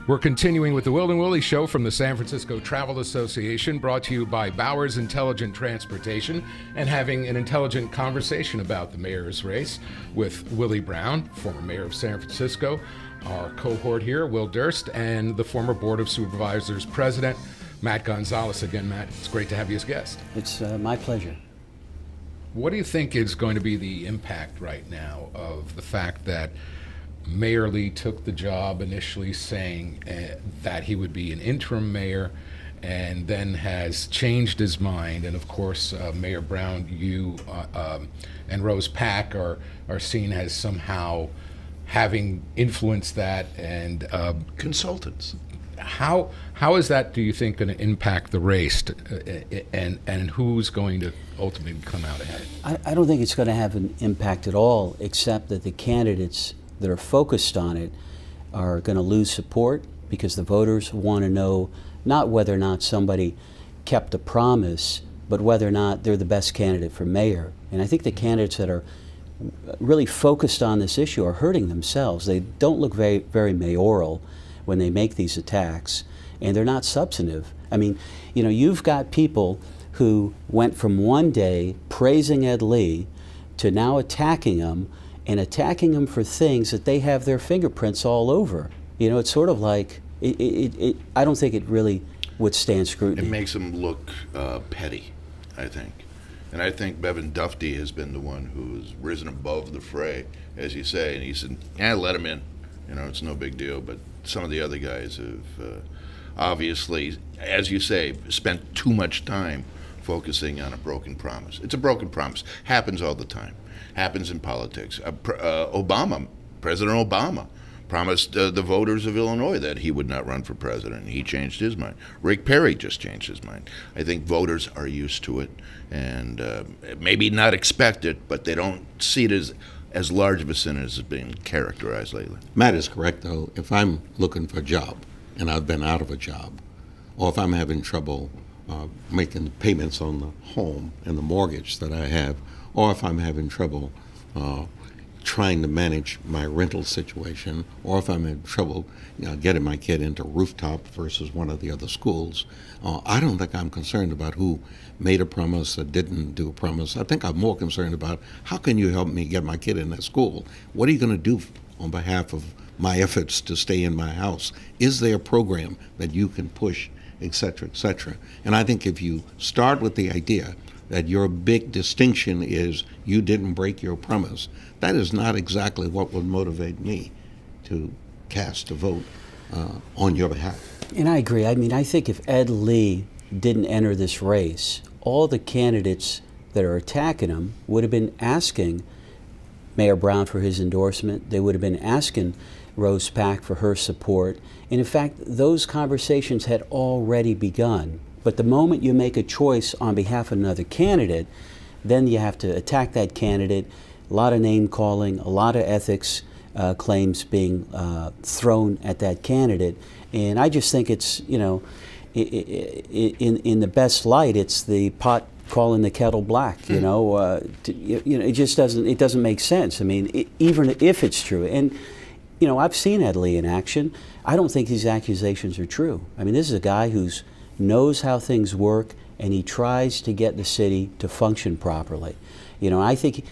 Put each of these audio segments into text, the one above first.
We're continuing with the Will and Willie Show from the San Francisco Travel Association, brought to you by Bowers Intelligent Transportation, and having an intelligent conversation about the mayor's race with Willie Brown, former mayor of San Francisco, our cohort here, Will Durst, and the former Board of Supervisors president, Matt Gonzalez. Again, Matt, it's great to have you as guest. It's my pleasure. What do you think is going to be the impact right now of the fact that Mayor Lee took the job initially saying that he would be an interim mayor, and then has changed his mind? And of course, Mayor Brown, you and Rose Pack are seen as somehow having influenced that, and consultants. How is that, do you think, going to impact the race, and who's going to ultimately come out ahead? I don't think it's going to have an impact at all, except that the candidates that are focused on it are going to lose support, because the voters want to know not whether or not somebody kept a promise, but whether or not they're the best candidate for mayor. And I think the candidates that are really focused on this issue are hurting themselves. They don't look very, very mayoral when they make these attacks, and they're not substantive. I mean, you know, you've got people who went from one day praising Ed Lee to now attacking him, and attacking him for things that they have their fingerprints all over. You know, it's sort of like, I don't think it really would stand scrutiny. It makes him look petty, I think. And I think Bevan Dufty has been the one who's risen above the fray, as you say, and he said, yeah, let him in. You know, it's no big deal. But some of the other guys have obviously, as you say, spent too much time focusing on a broken promise. It's a broken promise. Happens all the time. Happens in politics. President Obama promised the voters of Illinois that he would not run for president. He changed his mind. Rick Perry just changed his mind. I think voters are used to it, and maybe not expect it, but they don't see it as large of a sin as it's been characterized lately. Matt is correct, though. If I'm looking for a job and I've been out of a job, or if I'm having trouble making payments on the home and the mortgage that I have, or if I'm having trouble trying to manage my rental situation, or if I'm in trouble getting my kid into Rooftop versus one of the other schools, I don't think I'm concerned about who made a promise or didn't do a promise. I think I'm more concerned about, how can you help me get my kid in that school? What are you going to do on behalf of my efforts to stay in my house? Is there a program that you can push, et cetera, et cetera? And I think if you start with the idea that your big distinction is you didn't break your promise, that is not exactly what would motivate me to cast a vote on your behalf. And I agree. I mean, I think if Ed Lee didn't enter this race, all the candidates that are attacking him would have been asking Mayor Brown for his endorsement. They would have been asking Rose Pack for her support. And in fact, those conversations had already begun. But the moment you make a choice on behalf of another candidate, then you have to attack that candidate. A lot of name calling, a lot of ethics claims being thrown at that candidate. And I just think it's, you know, in the best light, it's the pot calling the kettle black. You know, it just doesn't make sense. I mean, even if it's true, and you know, I've seen Ed Lee in action. I don't think these accusations are true. I mean, this is a guy who's knows how things work, and he tries to get the city to function properly. You know, I think,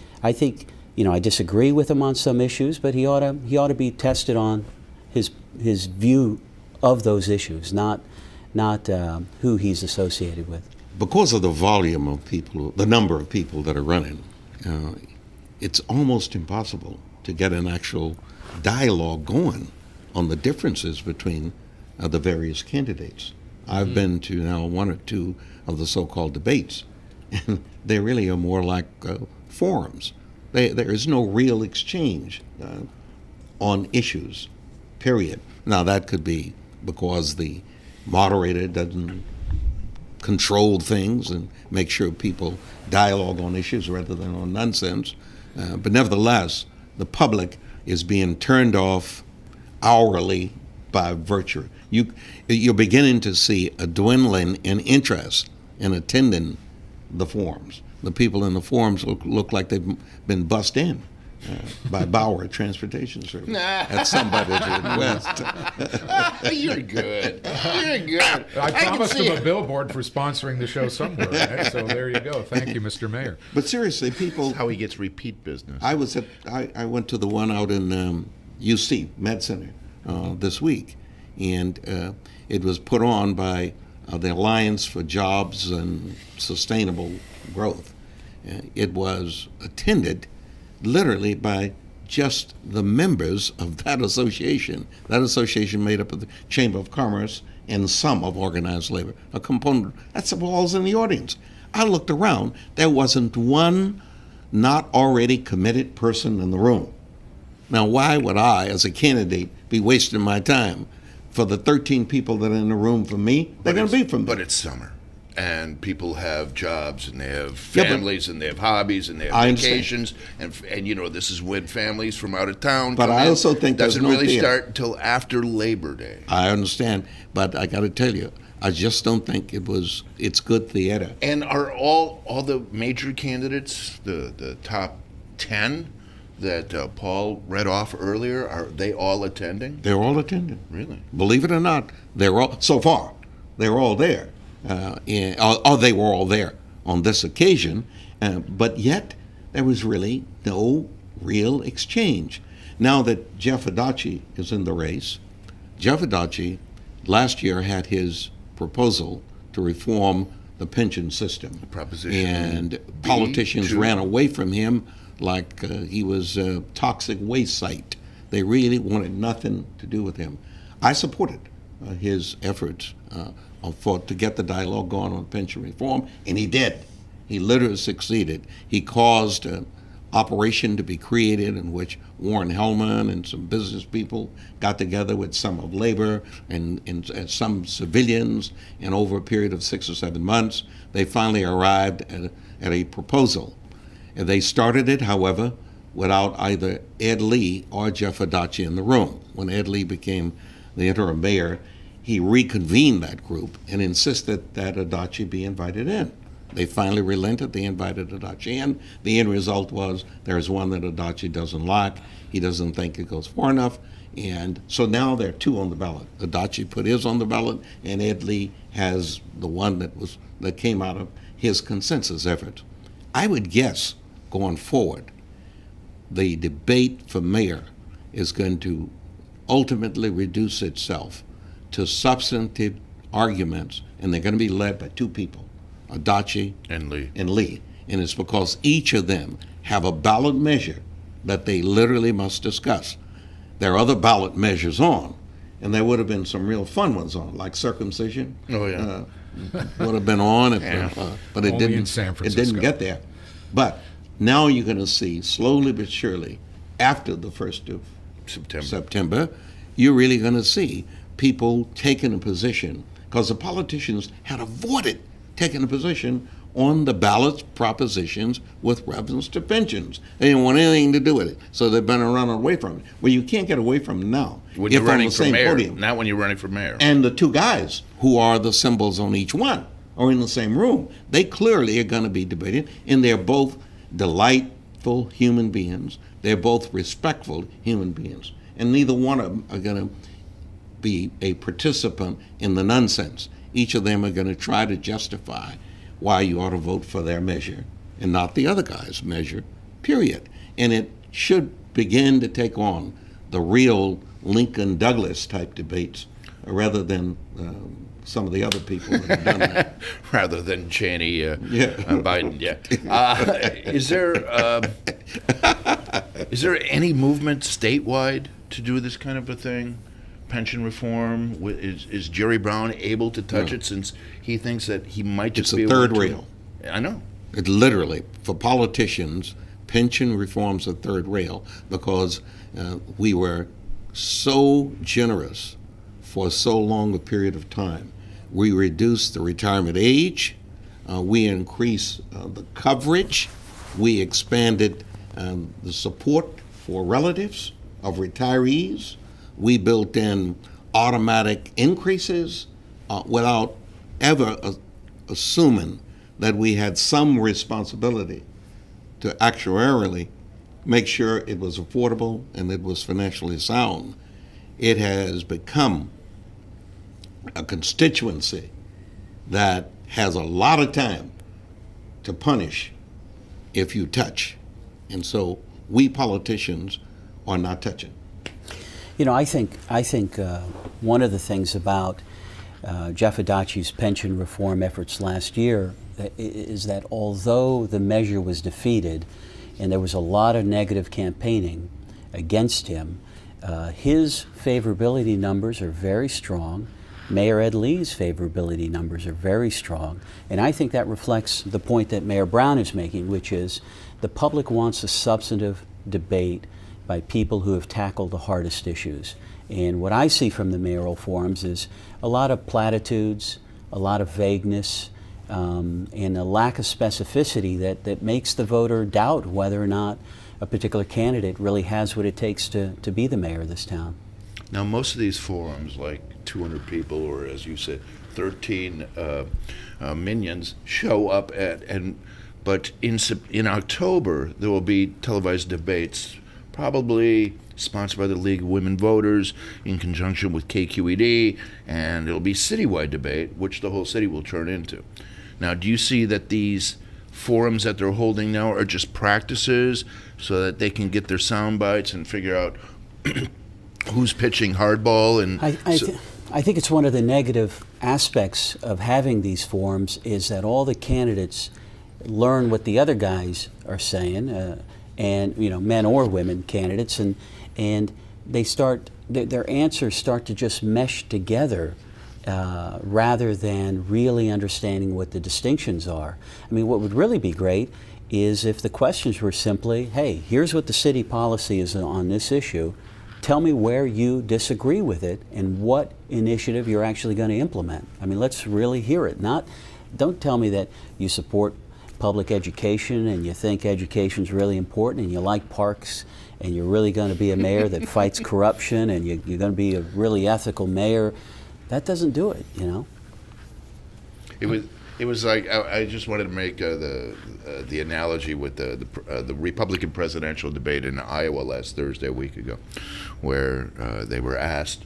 you know, I disagree with him on some issues, but he ought to be tested on his view of those issues, not who he's associated with. Because of the volume of people, the number of people that are running, it's almost impossible to get an actual dialogue going on the differences between the various candidates. I've been to now one or two of the so-called debates, and they really are more like forums. There is no real exchange on issues, period. Now, that could be because the moderator doesn't control things and make sure people dialogue on issues rather than on nonsense. But nevertheless, the public is being turned off hourly by virtue. You're beginning to see a dwindling in interest in attending the forums. The people in the forums look like they've been bussed in. by Bauer Transportation Service at somebody's request. You're good. You're good. I can promised see him a it. billboard for sponsoring the show somewhere, right? So there you go. Thank you, Mr. Mayor. But seriously, people. How he gets repeat business. I went to the one out in UC Med Center this week, and it was put on by the Alliance for Jobs and Sustainable Growth. It was attended literally by just the members of that association. That association made up of the Chamber of Commerce and some of organized labor, a component. That's the walls in the audience. I looked around. There wasn't one not already committed person in the room. Now, why would I, as a candidate, be wasting my time for the 13 people that are in the room for me? They're going to be for me. But it's summer, and people have jobs, and they have Yeah, but- families, and they have hobbies, and they have I understand. vacations, and this is when families from out of town. But come I in. also think there's doesn't no really theater. start until after Labor Day. I understand, but I got to tell you, I just don't think it's good theater. And are all the major candidates, the top 10 that Paul read off earlier, are they all attending? They're all attending. Really? Believe it or not, they're all, so far, they're all there. Or they were all there on this occasion, but yet there was really no real exchange. Now that Jeff Adachi is in the race, Jeff Adachi last year had his proposal to reform the pension system. Proposition And politicians B2. ran away from him like he was a toxic waste site. They really wanted nothing to do with him. I supported his efforts to get the dialogue going on pension reform, and he did. He literally succeeded. He caused an operation to be created in which Warren Hellman and some business people got together with some of labor and some civilians, and over a period of 6 or 7 months, they finally arrived at a proposal. And they started it, however, without either Ed Lee or Jeff Adachi in the room. When Ed Lee became the interim mayor, he reconvened that group and insisted that Adachi be invited in. They finally relented. They invited Adachi in. The end result was there's one that Adachi doesn't like. He doesn't think it goes far enough. And so now there are 2 on the ballot. Adachi put his on the ballot, and Ed Lee has the one that came out of his consensus effort. I would guess going forward, the debate for mayor is going to ultimately reduce itself to substantive arguments, and they're going to be led by 2 people, Adachi And Lee. and Lee. And it's because each of them have a ballot measure that they literally must discuss. There are other ballot measures on, and there would have been some real fun ones on, like circumcision. Oh, yeah. Would have been on, Yeah. but it Only didn't. in San It Francisco. didn't get there. But now you're going to see, slowly but surely, after the 1st of September, you're really going to see people taking a position, because the politicians had avoided taking a position on the ballot propositions with reference to pensions. They didn't want anything to do with it, so they've been running away from it. Well, you can't get away from it now. When if you're on running the for same mayor, podium. not when you're running for mayor. And the 2 guys who are the symbols on each one are in the same room. They clearly are going to be debating, and they're both delightful human beings. They're both respectful human beings. And neither one of them are going to be a participant in the nonsense. Each of them are going to try to justify why you ought to vote for their measure and not the other guy's measure, period. And it should begin to take on the real Lincoln-Douglas type debates rather than some of the other people that have done that. Rather than Cheney, Yeah. Biden. Yeah. Is there any movement statewide to do this kind of a thing? Pension reform? Is Jerry Brown able to touch it, since he thinks that he might just It's be a able third to? rail. I know. It literally, for politicians, pension reform's a third rail, because we were so generous for so long a period of time. We reduced the retirement age, we increased the coverage, we expanded the support for relatives of retirees, we built in automatic increases without ever assuming that we had some responsibility to actuarially make sure it was affordable and it was financially sound. It has become a constituency that has a lot of time to punish if you touch. And so we politicians are not touching. You know, I think one of the things about Jeff Adachi's pension reform efforts last year is that although the measure was defeated and there was a lot of negative campaigning against him, his favorability numbers are very strong. Mayor Ed Lee's favorability numbers are very strong. And I think that reflects the point that Mayor Brown is making, which is the public wants a substantive debate by people who have tackled the hardest issues. And what I see from the mayoral forums is a lot of platitudes, a lot of vagueness, and a lack of specificity that makes the voter doubt whether or not a particular candidate really has what it takes to be the mayor of this town. Now, most of these forums, like 200 people, or as you said, 13 minions, show up but in October there will be televised debates, probably sponsored by the League of Women Voters in conjunction with KQED, and it'll be citywide debate, which the whole city will turn into. Now, do you see that these forums that they're holding now are just practices so that they can get their sound bites and figure out who's pitching hardball? And I think it's one of the negative aspects of having these forums is that all the candidates learn what the other guys are saying, and men or women candidates, and they start their answers start to just mesh together rather than really understanding what the distinctions are. I mean, what would really be great is if the questions were simply, hey, here's what the city policy is on this issue. Tell me where you disagree with it and what initiative you're actually going to implement. I mean, let's really hear it. Don't tell me that you support public education and you think education's really important and you like parks and you're really going to be a mayor that fights corruption and you're going to be a really ethical mayor. That doesn't do it, It was like I just wanted to make the analogy with the Republican presidential debate in Iowa last Thursday, a week ago, where they were asked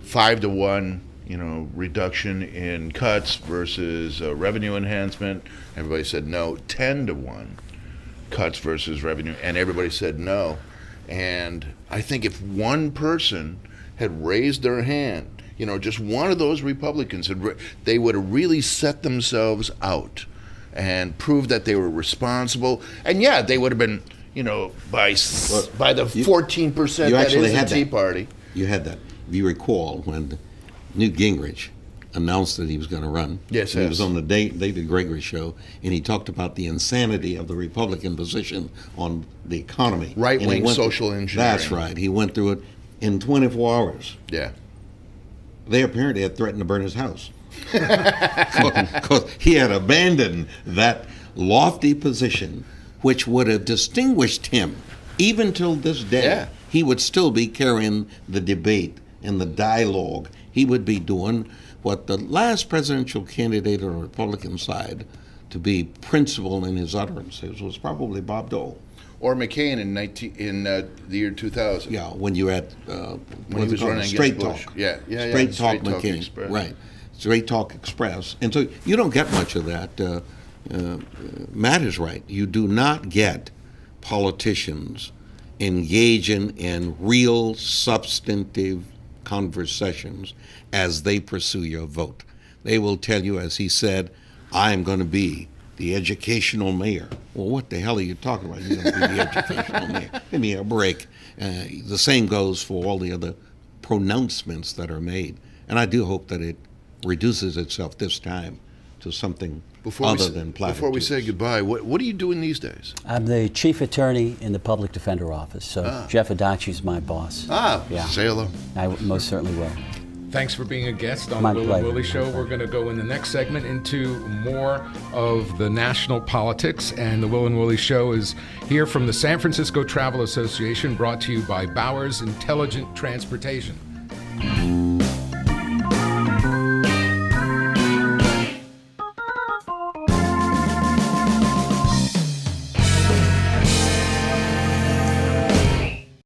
5-to-1, reduction in cuts versus revenue enhancement. Everybody said no. 10-to-1 cuts versus revenue, and everybody said no. And I think if one person had raised their hand, just one of those Republicans, they would have really set themselves out and proved that they were responsible. And yeah, they would have been, by the 14% that is the Tea Party. You had that. If you recall, when Newt Gingrich announced that he was going to run, he was on the David Gregory show, and he talked about the insanity of the Republican position on the economy. Right-wing social engineering. That's right. He went through it in 24 hours. Yeah. They apparently had threatened to burn his house because he had abandoned that lofty position, which would have distinguished him even till this day. Yeah. He would still be carrying the debate and the dialogue. He would be doing what the last presidential candidate on the Republican side to be principled in his utterances was probably Bob Dole. Or McCain in the year 2000. Yeah, when you had when he was running Straight Bush. Talk. Yeah. Straight Talk McCain. Express. Right. Straight Talk Express. And so you don't get much of that. Matt is right. You do not get politicians engaging in real substantive conversations as they pursue your vote. They will tell you, as he said, I am going to be the educational mayor. Well, what the hell are you talking about? You're going to be the educational mayor. Give me a break. The same goes for all the other pronouncements that are made. And I do hope that it reduces itself this time to something other than platitudes. Before we say goodbye, what are you doing these days? I'm the chief attorney in the public defender office, so Jeff Adachi's my boss. Say hello. I most certainly will. Thanks for being a guest on My the Will pleasure. and Willie Show. We're going to go in the next segment into more of the national politics, and the Will and Willie Show is here from the San Francisco Travel Association, brought to you by Bowers Intelligent Transportation.